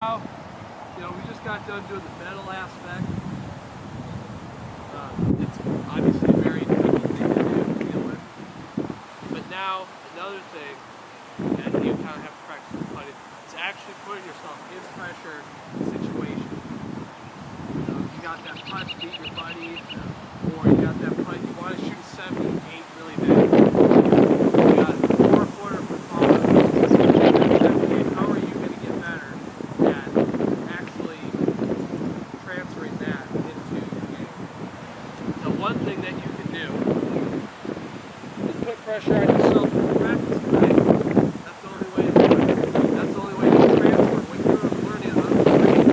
Now, we just got done doing the metal aspect. It's obviously a very difficult thing to deal with. But now, another thing that you kind of have to practice with putting is actually putting yourself in pressure situations. You got that putt to beat your buddy, or you got that putt you want to shoot 7, 8 really bad. You got 4-footer for follow. How are you going to get better at actually transferring that into your game? The one thing that you can do is put pressure on yourself in practice, right? That's the only way to do it. That's the only way to transfer what you're learning on the screen,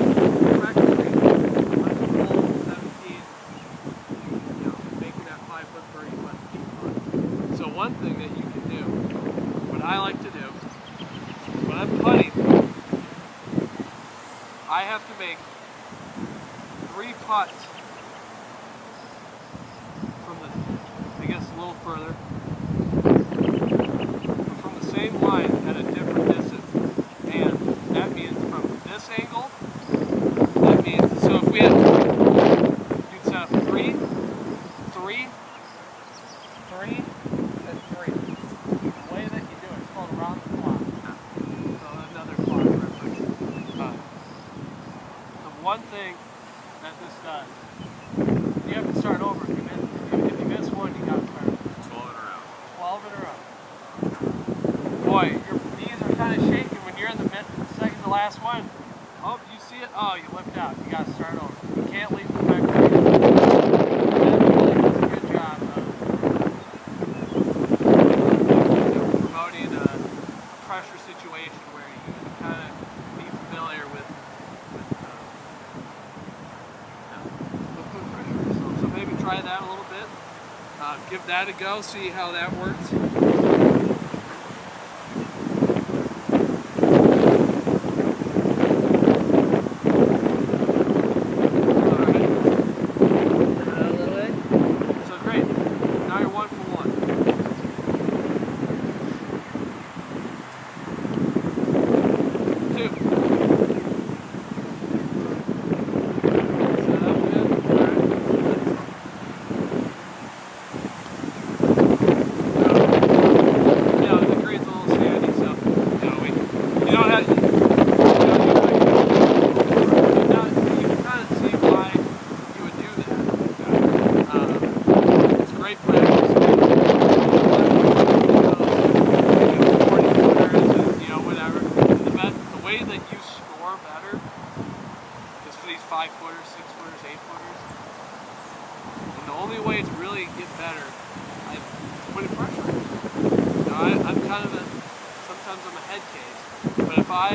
practice screen, on the hole 17, making that 5-foot birdie putt to keep on. So one thing that you can do, what I like to do, when I'm putting, I have to make 3 putts from I guess a little further, from the same line at a different distance. And that means from this angle, so if we had, you'd set up 3, 3, 3, and 3. The way that you do it, it's called around the clock. So another clock reference. The one thing that this does, you have to start over. If you miss one, you got to start over. 12 in a row. 12 in a row. Boy, your knees are kind of shaking when you're in the second to last one. Oh, you see it? Oh, you limped out. You got to start over. You can't leave the back. That really does a good job of promoting a pressure situation where you kind of be familiar with putting pressure on yourself. So maybe try that a little bit. Give that a go, see how that works. So great. Now you're 1 for 1. 2. Set up good. Alright. The green's a little sandy, so you don't have. You can kind of see why you would do that. It's great practice. 40 footers and whatever. The way that you score better is for these 5-footers, 6-footers, 8-footers. And the only way to really get better is putting pressure on yourself. I'm kind of sometimes I'm a head case, but if I